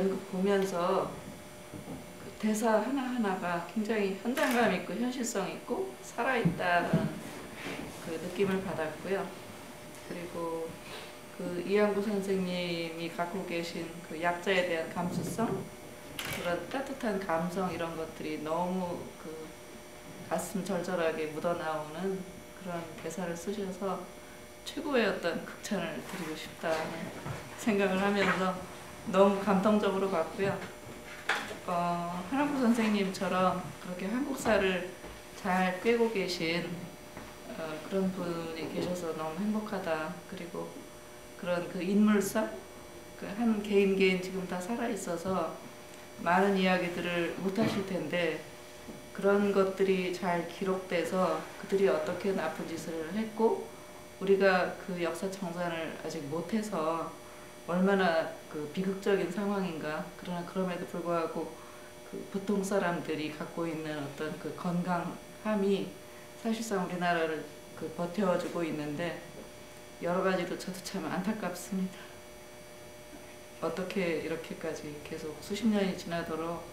연극 보면서 그 대사 하나하나가 굉장히 현장감 있고 현실성 있고 살아있다는 그 느낌을 받았고요. 그리고 그 이양구 선생님이 갖고 계신 그 약자에 대한 감수성, 그런 따뜻한 감성 이런 것들이 너무 그 가슴 절절하게 묻어나오는 그런 대사를 쓰셔서 최고의 어떤 극찬을 드리고 싶다는 생각을 하면서 너무 감동적으로 봤고요. 한학구 선생님처럼 그렇게 한국사를 잘 꿰고 계신 그런 분이 계셔서 너무 행복하다. 그리고 그런 그 인물성, 그 한 개인 지금 다 살아 있어서 많은 이야기들을 못 하실 텐데 그런 것들이 잘 기록돼서 그들이 어떻게 나쁜 짓을 했고 우리가 그 역사 청산을 아직 못해서 얼마나 그 비극적인 상황인가. 그러나 그럼에도 불구하고 그 보통 사람들이 갖고 있는 어떤 그 건강함이 사실상 우리나라를 그 버텨주고 있는데 여러 가지로 저도 참 안타깝습니다. 어떻게 이렇게까지 계속 수십 년이 지나도록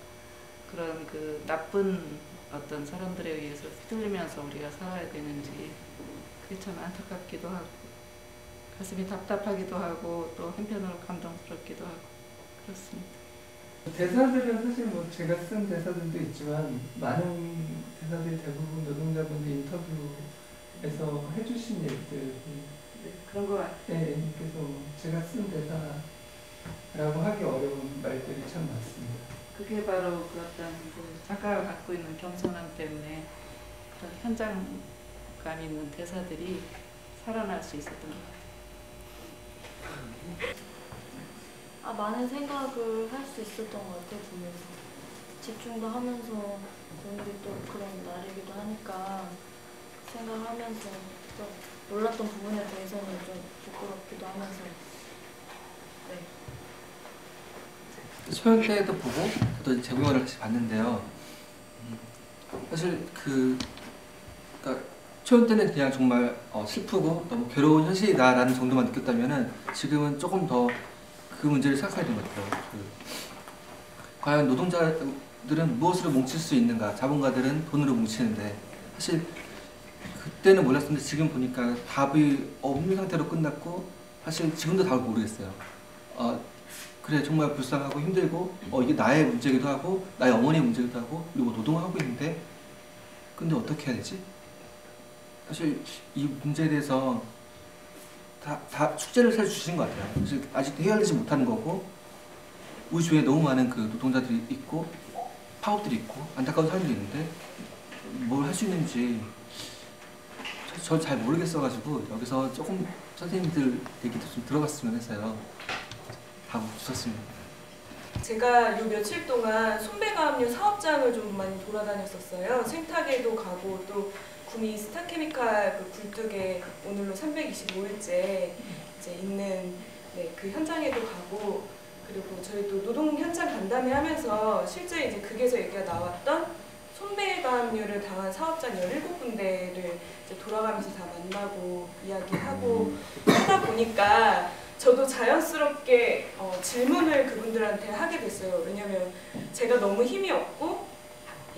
그런 그 나쁜 어떤 사람들에 의해서 휘둘리면서 우리가 살아야 되는지 그게 참 안타깝기도 하고 가슴이 답답하기도 하고 또 한편으로 감동스럽기도 하고 그렇습니다. 대사들은 사실 뭐 제가 쓴 대사들도 있지만 많은 대사들이 대부분 노동자분들 인터뷰에서 해주신 얘기들 그런 거 같아요. 네, 그래서 제가 쓴 대사라고 하기 어려운 말들이 참 많습니다. 그게 바로 그 어떤 그 작가가 갖고 있는 겸손함 때문에 그런 현장감 있는 대사들이 살아날 수 있었던 것 같아요. 많은 생각을 할 수 있었던 것 같아요. 보면서 집중도 하면서 오늘이 또 그런 날이기도 하니까 생각하면서 또 놀랐던 부분에 대해서는 좀 부끄럽기도 하면서 소연 때도 보고 또 재구영을 같이 봤는데요. 사실 그러니까 초연 때는 그냥 정말 슬프고 너무 괴로운 현실이다라는 정도만 느꼈다면은 지금은 조금 더 그 문제를 생각해야 되는 것 같아요. 과연 노동자들은 무엇으로 뭉칠 수 있는가? 자본가들은 돈으로 뭉치는데 사실 그때는 몰랐었는데 지금 보니까 답이 없는 상태로 끝났고 사실 지금도 답을 모르겠어요. 그래 정말 불쌍하고 힘들고 이게 나의 문제기도 하고 나의 어머니의 문제기도 하고 그리고 노동을 하고 있는데 근데 어떻게 해야 되지? 사실 이 문제에 대해서 다 숙제를 사실 주신 것 같아요. 사실 아직도 해결되지 못하는 거고 우리 주위에 너무 많은 그 노동자들이 있고 파업들이 있고 안타까운 사람들이 있는데 뭘 할 수 있는지 저 잘 모르겠어가지고 여기서 조금 선생님들 얘기도 좀 들어봤으면 해서요. 답 주셨습니다. 제가 요 며칠 동안 손배가압류 사업장을 좀 많이 돌아다녔었어요. 생태계도 가고 또 구미 스타케미칼 그 굴뚝에 오늘로 325일째 이제 있는 그 현장에도 가고 그리고 저희 또 노동 현장 간담회 하면서 실제 이제 극에서 얘기가 나왔던 손배가압류를 당한 사업장 17군데를 이제 돌아가면서 다 만나고 이야기하고 하다 보니까 저도 자연스럽게 질문을 그분들한테 하게 됐어요. 왜냐면 제가 너무 힘이 없고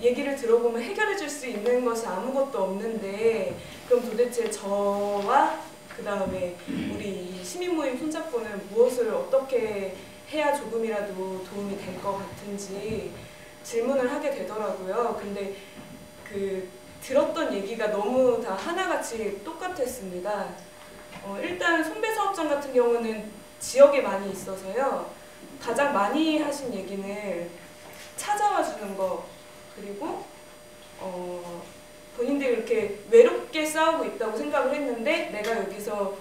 얘기를 들어보면 해결해 줄 수 있는 것이 아무것도 없는데 그럼 도대체 저와 그 다음에 우리 시민모임 손잡고는 무엇을 어떻게 해야 조금이라도 도움이 될 것 같은지 질문을 하게 되더라고요. 근데 그 들었던 얘기가 너무 다 하나같이 똑같았습니다. 일단 손배사업장 같은 경우는 지역에 많이 있어서요. 가장 많이 하신 얘기는 찾아와 주는 거 그리고 본인들이 이렇게 외롭게 싸우고 있다고 생각을 했는데 내가 여기서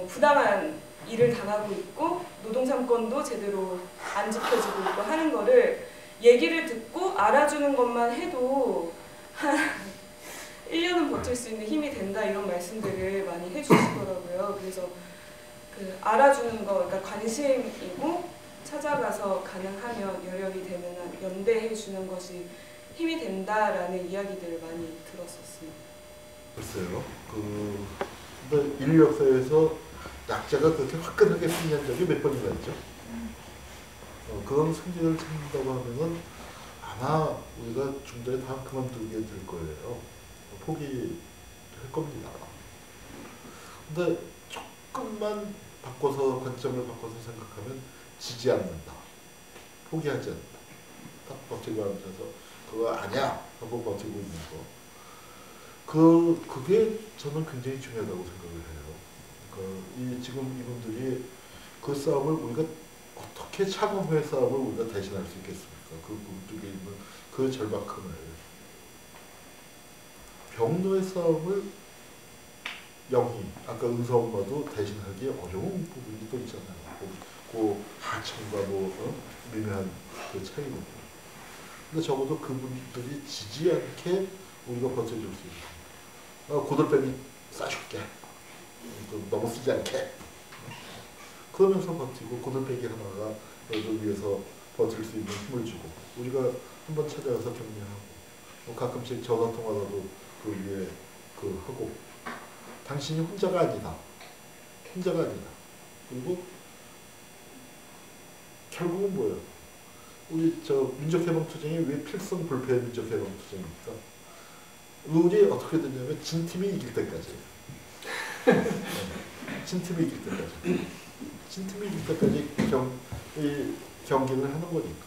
부당한 일을 당하고 있고 노동 3권도 제대로 안 지켜지고 있고 하는 거를 얘기를 듣고 알아주는 것만 해도 한 1년은 버틸 수 있는 힘이 된다 이런 말씀들을 많이 해주시더라고요. 그래서 그 알아주는 거, 그러니까 관심이고 찾아가서 가능하면 여력이 되면 연대해 주는 것이 힘이 된다라는 이야기들을 많이 들었었습니다. 글쎄요. 인류 역사에서 약자가 그렇게 화끈하게 승리한 적이 몇 번인가 있죠? 그런 승진을 찾는다고 하면은 아마 우리가 중도에 다 그만두게 될 거예요. 포기할 겁니다. 근데 조금만 바꿔서 관점을 바꿔서 생각하면 지지 않는다. 포기하지 않는다. 딱 버티고 앉아서 그거 아니야 하고 버티고 있는 거. 그게 저는 굉장히 중요하다고 생각을 해요. 지금 이분들이 그 싸움을 우리가 어떻게 차범의 싸움을 우리가 대신할 수 있겠습니까? 그 북쪽에 있는 그 절박함을. 병로의 싸움을 영희, 아까 은서 엄마도 대신하기 어려운 부분이 또 있잖아요. 그 하청과 미묘한 그 차이로. 근데 적어도 그분들이 지지 않게 우리가 버텨줄 수 있는. 고들빼기 싸줄게. 너무 쓰지 않게. 그러면서 버티고 고들빼기 하나가 너를 위해서 버틸 수 있는 힘을 주고 우리가 한번 찾아가서 격려하고 가끔씩 전화통화라도 그 위에 하고 당신이 혼자가 아니다. 혼자가 아니다. 그리고 결국은 뭐예요? 우리 민족해방투쟁이 왜 필승 불패 민족해방투쟁입니까? 룰이 어떻게 되냐면 진 팀이 이길 때까지. 진 팀이 이길 때까지. 진 팀이 이길 때까지 이 경기를 하는 거니까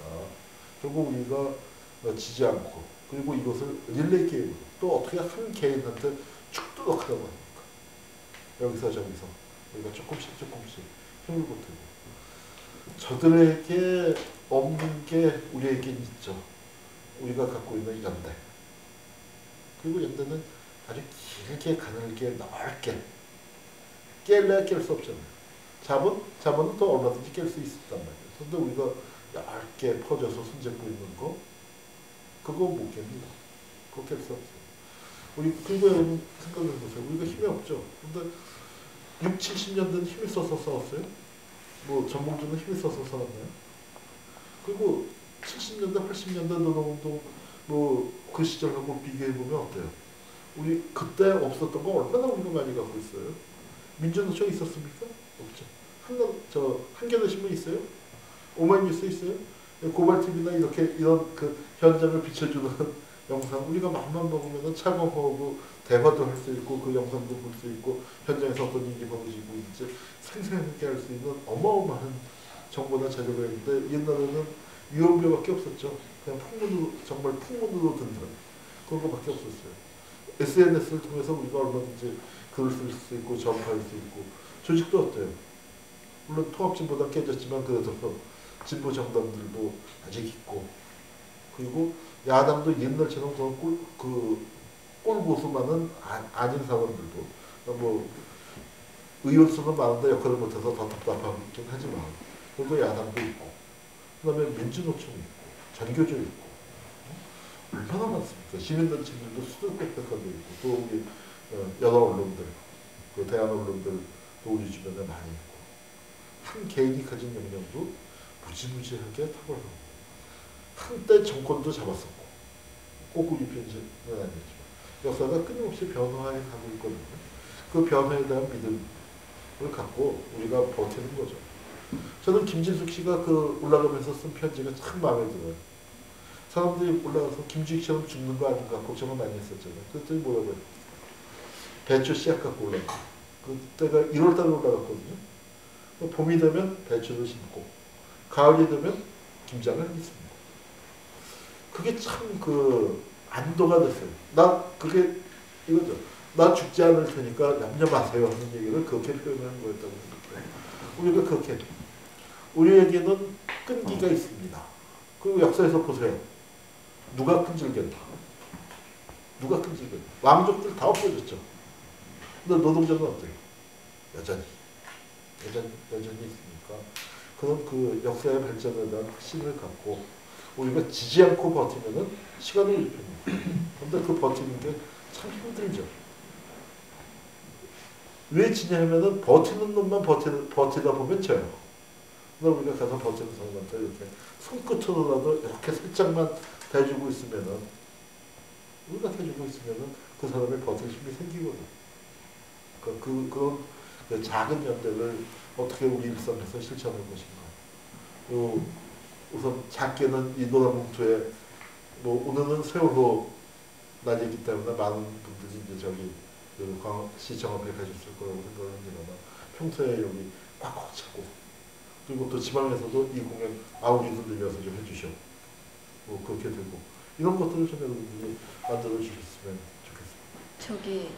결국 우리가 지지 않고 그리고 이것을 릴레이 게임으로 또 어떻게 한 개인한테 축도덕 하라고 합니까? 여기서 저기서 우리가 조금씩 힘을 보태고 저들에게 없는 게 우리에겐 있죠. 우리가 갖고 있는 연대. 그리고 연대는 아주 길게 가늘게 넓게 깰래야 깰 수 없잖아요. 자본은 또 얼마든지 깰 수 있었단 말이에요. 그런데 우리가 얇게 퍼져서 손잡고 있는 거 그거 못 깹니다. 그거 깰 수 없어요. 그리고 여러분 생각을 해보세요. 우리가 힘이 없죠. 근데 6, 70년대는 힘이 써서 싸웠어요? 전봉주는 힘이 써서 싸웠나요? 그리고 70년대, 80년대 노동운동 그 시절하고 비교해보면 어때요? 우리 그때 없었던 거 얼마나 우리가 많이 갖고 있어요? 민주노총 있었습니까? 없죠. 한겨레 신문 있어요? 오마이뉴스 있어요? 고발TV나 이런 그 현장을 비춰주는 영상 우리가 맘만 먹으면 차공하고 대화도 할 수 있고 그 영상도 볼 수 있고 현장에서 어떤 일이 벌어지고 있는지 생생하게 할 수 있는 어마어마한 정보나 자료가 있는데 옛날에는 유언비어밖에 없었죠. 그냥 정말 풍문으로 듣는 그런 거밖에 없었어요. SNS를 통해서 우리가 얼마든지 글을 쓸 수 있고 전파할 수 있고 조직도 어때요? 물론 통합진보당 깨졌지만 그래도 진보 정당들도 아직 있고 그리고 야당도 옛날처럼 꼴보수만은 아닌 사람들도 의원수는 많은데 역할을 못해서 더 답답하긴 하지만 그래도 야당도 있고 그 다음에 민주노총이 있고 전교조 있고 얼마나 많습니까? 시민단체들도 수두룩백백하게 있고 또 우리 여러 언론들 그 대한 언론들도 우리 주변에 많이 있고 한 개인이 가진 역량도 무지무지하게 탁월하고 한때 정권도 잡았었고 꼭 우리 편집은 아니지만 역사가 끊임없이 변화해 가고 있거든요. 그 변화에 대한 믿음을 갖고 우리가 버티는 거죠. 저는 김진숙 씨가 올라가면서 쓴 편지가 참 마음에 들어요. 사람들이 올라가서 김주익처럼 죽는 거 아닌가 걱정을 많이 했었잖아요. 그랬더니 뭐라고 해요? 배추 씨앗 갖고 올라가. 그때가 1월달에 올라갔거든요. 봄이 되면 배추를 심고 가을이 되면 김장을 했습니다. 그게 참 안도가 됐어요. 그게 이거죠. 나 죽지 않을 테니까 염려 마세요 하는 얘기를 그렇게 표현하는 거였다고 생각해요. 우리가 그렇게 우리에게는 끈기가 있습니다. 그리고 역사에서 보세요. 누가 끈질겼나? 누가 끈질겼나? 왕족들 다 없어졌죠. 근데 노동자는 어때요? 여전히 있으니까 그런 역사의 발전에 대한 확신을 갖고 우리가 지지 않고 버티면은 시간을 입힙니다. 그런데 그 버티는 게 참 힘들죠. 왜 지냐면은 버티는 놈만 버티다 보면 져요. 근데 우리가 가서 버티는 사람한테 이렇게 손끝으로라도 이렇게 살짝만 대주고 있으면은 우리가 대주고 있으면은 그 사람의 버틸 힘이 생기거든. 그런 작은 연대를 어떻게 우리 일상에서 실천할 것인가. 우선 작게는 이 노란봉투에 뭐 오늘은 세월호 날이기 때문에 많은 분들이 이제 저기 그 시청 앞에 가셨을 거라고 생각을 합니다만 평소에 여기 꽉꽉 차고 그리고 또 지방에서도 이 공연 아우리도 들려서 좀 해주셔 뭐 그렇게 되고 이런 것들을 좀 여러분들이 만들어 주셨으면 좋겠습니다. 저기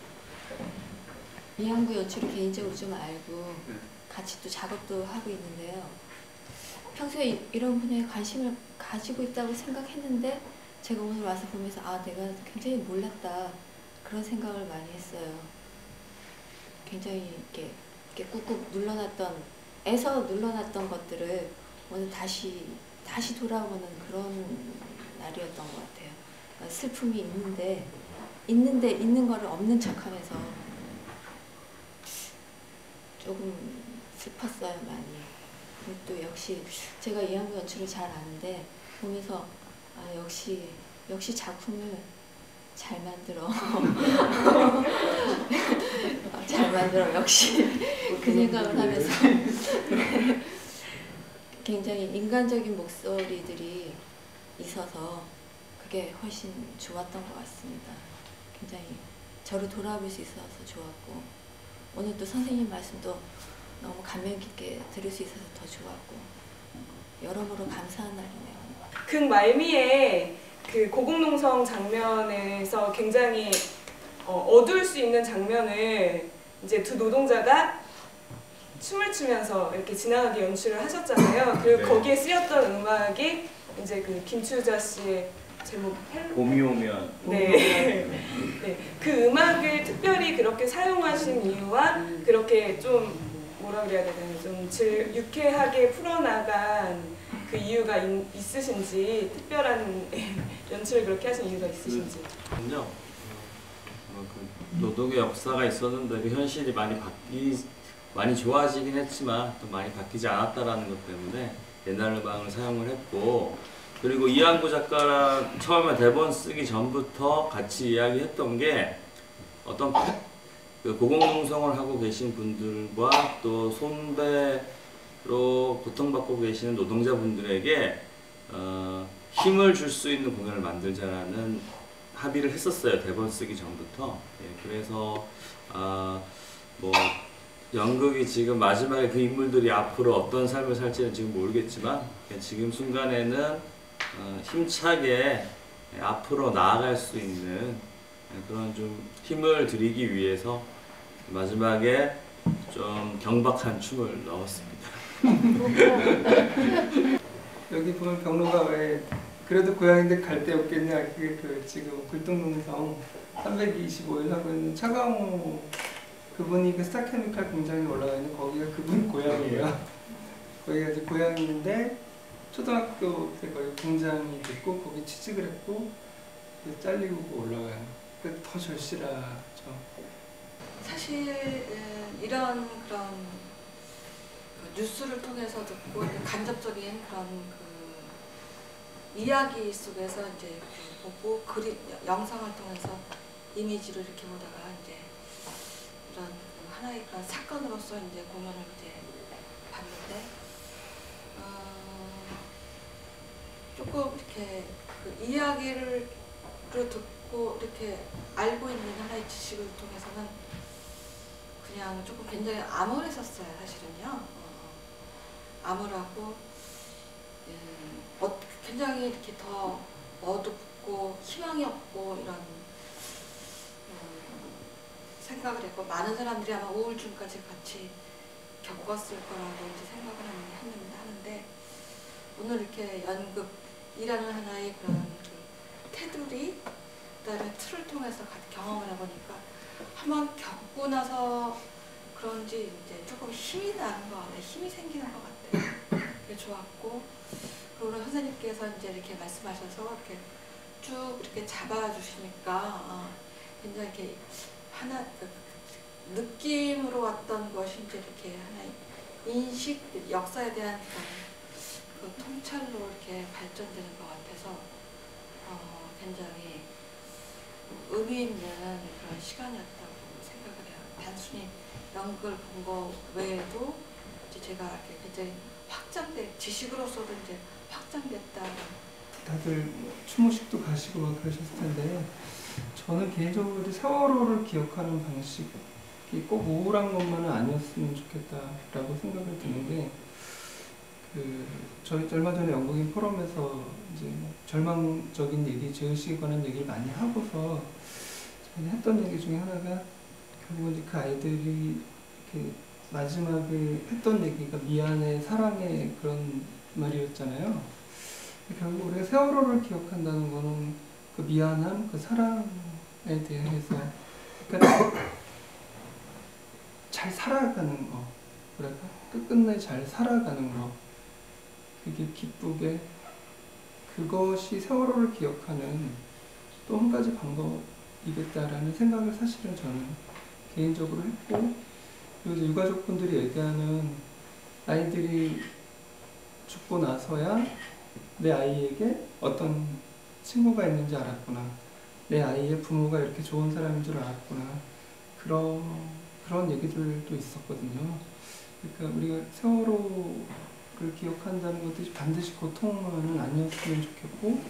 이항구 연출을 개인적으로 좀 알고 같이 또 작업도 하고 있는데요. 평소에 이런 분야에 관심을 가지고 있다고 생각했는데 제가 오늘 와서 보면서 아 내가 굉장히 몰랐다 그런 생각을 많이 했어요. 굉장히 이렇게 꾹꾹 눌러놨던 것들을 오늘 다시 돌아오는 그런 날이었던 것 같아요. 그러니까 슬픔이 있는 거를 없는 척하면서 조금 슬펐어요 많이. 그리고 또 역시 제가 이항구 연출을 잘 아는데 보면서 아 역시 작품을 잘 만들어. 잘 만들어 역시 그 생각을 하면서 굉장히 인간적인 목소리들이 있어서 그게 훨씬 좋았던 것 같습니다. 굉장히 저를 돌아볼 수 있어서 좋았고 오늘 또 선생님 말씀도 너무 감명 깊게 들을 수 있어서 더 좋았고 여러모로 감사한 날이네요. 극 말미에 그 고궁농성 장면에서 굉장히 어두울 수 있는 장면을 이제 두 노동자가 춤을 추면서 이렇게 지나가게 연출을 하셨잖아요. 그리고 네. 거기에 쓰였던 음악이 이제 그 김추자 씨의 제목 봄이 오면 네. 네. 그 음악을 특별히 그렇게 사용하신 이유와 그렇게 좀 뭐라 그래야 되나요? 좀 유쾌하게 풀어나간 그 이유가 있으신지 특별한 연출을 그렇게 하신 이유가 있으신지. 요 그 노동의 역사가 있었는데 그 현실이 많이 좋아지긴 했지만 또 많이 바뀌지 않았다라는 것 때문에 옛날 음악을 사용을 했고 그리고 이항구 작가랑 처음에 대본 쓰기 전부터 같이 이야기했던 게 어떤 그 고공농성을 하고 계신 분들과 또 손배로 고통받고 계시는 노동자분들에게 힘을 줄 수 있는 공연을 만들자라는 합의를 했었어요. 대본 쓰기 전부터. 예, 그래서 뭐 연극이 지금 마지막에 그 인물들이 앞으로 어떤 삶을 살지는 지금 모르겠지만 지금 순간에는 힘차게 앞으로 나아갈 수 있는 그런 좀 힘을 드리기 위해서 마지막에 좀 경박한 춤을 넣었습니다. 여기 보면 병로가 왜 그래도 고향인데 갈 데 없겠냐 그게 그 지금 굴동농성 325일 하고 있는 차광호 그분이 그 스타케미칼 공장에 올라가 있는 거기가 그분 고향이에요. 거기가 이제 고향인데 초등학교 때 거기 공장이 있고 거기 취직을 했고 잘리고 올라가요. 그 더 절실하죠. 사실 이런 그런 그 뉴스를 통해서 듣고 간접적인 그런 그 이야기 속에서 이제 보고 영상을 통해서 이미지를 이렇게 보다가 이제 이런 하나의 그런 사건으로서 이제 공연을 이제 봤는데 조금 이렇게 그 이야기를 듣고 이렇게 알고 있는 하나의 지식을 통해서는 그냥 조금 굉장히 암울했었어요. 사실은요. 암울하고 굉장히 이렇게 더 어둡고 희망이 없고 이런 생각을 했고 많은 사람들이 아마 우울증까지 같이 겪었을 거라고 이제 생각을 하는데 오늘 이렇게 연극이라는 하나의 그런 테두리 그다음에 틀을 통해서 같이 경험을 해보니까 한번 겪고 나서 그런지 이제 조금 힘이 나는 것 같아요. 힘이 생기는 것 같아요. 그게 좋았고 그리고 선생님께서 이제 이렇게 말씀하셔서 이렇게 쭉 이렇게 잡아주시니까 굉장히 이렇게 하나 느낌으로 왔던 것이 이제 이렇게 하나의 인식 역사에 대한 그 통찰로 이렇게 발전되는 것 같아서 굉장히 의미 있는 그런 시간이었다고 생각을 해요. 단순히 연극을 본 거 외에도 이제 제가 이렇게 굉장히 지식으로서도 이제 확장 확장됐다. 다들 뭐 추모식도 가시고 막 그러셨을 텐데 저는 개인적으로 세월호를 기억하는 방식이 꼭 우울한 것만은 아니었으면 좋겠다라고 생각을 드는데 저희 얼마 전에 영국인 포럼에서 이제 절망적인 얘기, 죄의식에 관한 얘기를 많이 하고서 저희 했던 얘기 중에 하나가 결국은 이제 그 아이들이 이렇게 마지막에 했던 얘기가 미안해, 사랑해 그런 말이었잖아요. 결국 우리가 세월호를 기억한다는 거는 그 미안함, 그 사랑에 대해서 그러니까 잘 살아가는 거, 뭐랄까 끝끝내 잘 살아가는 거, 그게 기쁘게 그것이 세월호를 기억하는 또 한 가지 방법이겠다라는 생각을 사실은 저는 개인적으로 했고, 그리고 유가족분들이 얘기하는 아이들이 죽고 나서야 내 아이에게 어떤 친구가 있는지 알았구나, 내 아이의 부모가 이렇게 좋은 사람인 줄 알았구나, 그런 얘기들도 있었거든요. 그러니까 우리가 세월호를 기억한다는 것도 반드시 고통만은 아니었으면 좋겠고,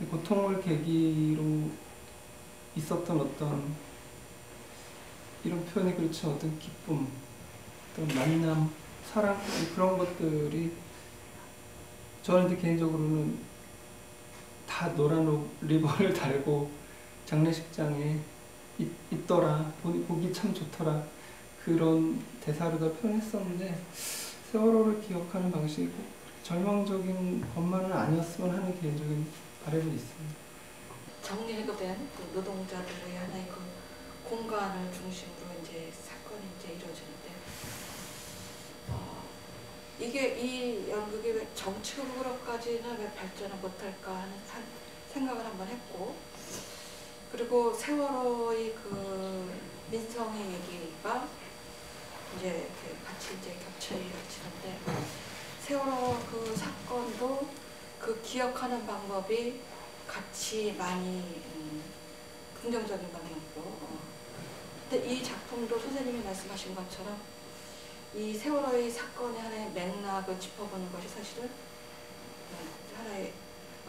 이 고통을 계기로 있었던 어떤 이런 표현이 그렇죠, 어떤 기쁨, 어떤 만남, 사랑, 그런 것들이 저는 이제 개인적으로는 다 노란 리본을 달고 장례식장에 있더라, 보기 참 좋더라, 그런 대사로 다 표현했었는데 세월호를 기억하는 방식이 꼭 절망적인 것만은 아니었으면 하는 개인적인 바람이 있습니다. 정리해고된 그 노동자들의 하나의 그 공간을 중심으로 이제 사건이 이제 이루어지는데 이게 이 연극이 왜 정치극으로까지는 왜 발전을 못할까 하는 생각을 한번 했고, 그리고 세월호의 그 민성의 얘기가 이제 같이 이제 겹쳐 이어지는데 세월호 그 사건도 그 기억하는 방법이 같이 많이 긍정적인 방향으로. 근데 이 작품도 선생님이 말씀하신 것처럼 이 세월호의 사건의 하나의 맥락을 짚어보는 것이 사실은 하나의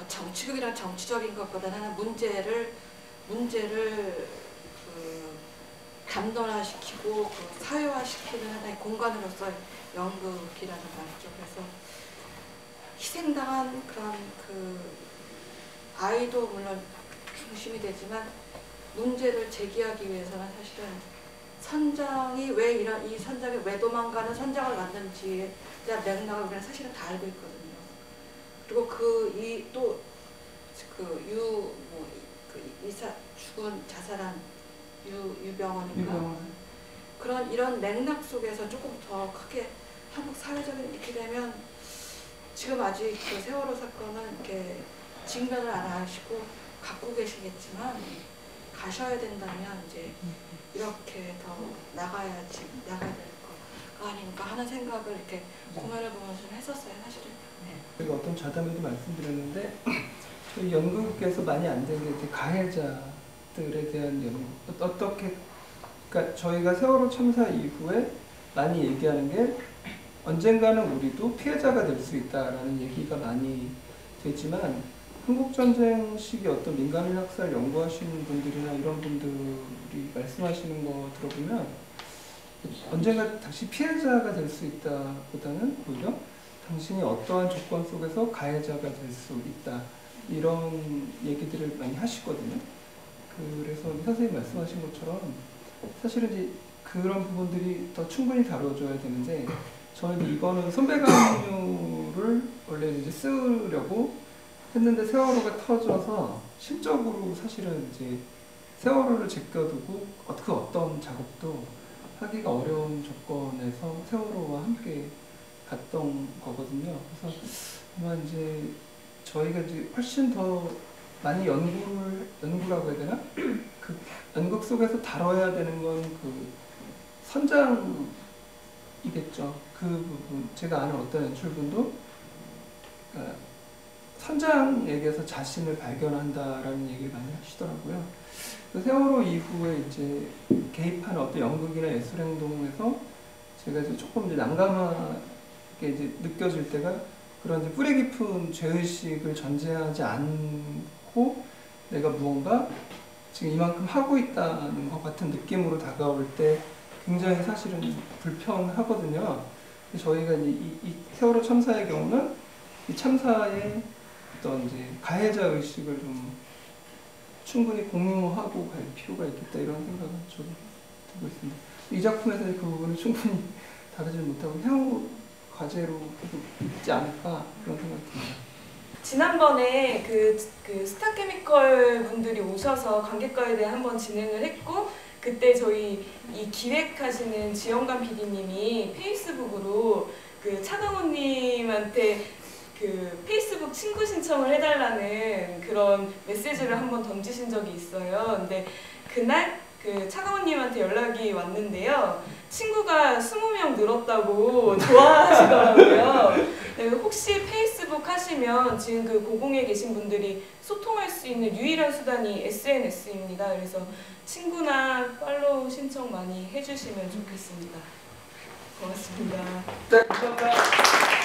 정치극이란 정치적인 것보다는 문제를 그 담론화시키고 그 사회화시키는 하나의 공간으로서 연극이라는 말이죠. 그래서 희생당한 그런 그 아이도 물론 중심이 되지만 문제를 제기하기 위해서는 사실은 선장이 왜 이 선장이 왜 도망가는 선장을 만든지에 대한 맥락을 우리는 사실은 다 알고 있거든요. 그리고 죽은 자살한 유병원인가 이런 맥락 속에서 조금 더 크게 한국 사회적인 이렇게 되면 지금 아직 그 세월호 사건은 이렇게 직면을 안 하시고 갖고 계시겠지만 가셔야 된다면 이제 이렇게 더 나가야 될 거 아닌가 하는 생각을 이렇게 공연을 보면서 좀 했었어요, 사실은. 제가 어떤 자담에도 말씀드렸는데 저희 연극에서 많이 안 되는 게 가해자들에 대한 연극, 어떻게 그러니까 저희가 세월호 참사 이후에 많이 얘기하는 게 언젠가는 우리도 피해자가 될 수 있다라는 얘기가 많이 되지만 한국전쟁 시기 어떤 민간인 학살 연구하시는 분들이나 이런 분들이 말씀하시는 거 들어보면 언젠가 당시 피해자가 될 수 있다보다는 오히려 당신이 어떠한 조건 속에서 가해자가 될 수 있다, 이런 얘기들을 많이 하시거든요. 그래서 선생님이 말씀하신 것처럼 사실은 이제 그런 부분들이 더 충분히 다뤄줘야 되는데 저는 이거는 손배강유를 원래 이제 쓰려고 했는데 세월호가 터져서 심적으로 사실은 이제 세월호를 제껴두고 그 어떤 작업도 하기가 어려운 조건에서 세월호와 함께 갔던 거거든요. 그래서 아마 이제 저희가 이제 훨씬 더 많이 연구라고 해야 되나? 그 연극 속에서 다뤄야 되는 건 그 선장이겠죠. 그 부분 제가 아는 어떤 연출분도 그러니까 선장에게서 자신을 발견한다라는 얘기를 많이 하시더라고요. 세월호 이후에 이제 개입하는 어떤 연극이나 예술 행동에서 제가 이제 조금 이제 난감한 게 이제 느껴질 때가 그런 이제 뿌리 깊은 죄의식을 전제하지 않고 내가 무언가 지금 이만큼 하고 있다는 것 같은 느낌으로 다가올 때 굉장히 사실은 불편하거든요. 저희가 이제 이 세월호 참사의 경우는 이 참사의 어떤 이제 가해자 의식을 좀 충분히 공유하고 갈 필요가 있겠다 이런 생각을 저도 들고 있습니다. 이 작품에서 그 부분을 충분히 다루지 못하고 향후 과제로 계속 있지 않을까 그런 생각이 듭니다. 지난번에 그 스타케미컬 분들이 오셔서 관객과에 대해 한번 진행을 했고 그때 저희 이 기획하시는 지영관 PD님이 페이스북으로 그 차강호님한테 그 페이스북 친구 신청을 해달라는 그런 메시지를 한번 던지신 적이 있어요. 근데 그날 그 차강호님한테 연락이 왔는데요. 친구가 20명 늘었다고 좋아하시더라고요. 네, 혹시 페이스북 하시면 지금 그 고공에 계신 분들이 소통할 수 있는 유일한 수단이 SNS입니다. 그래서 친구나 팔로우 신청 많이 해주시면 좋겠습니다. 고맙습니다. 네, 감사합니다.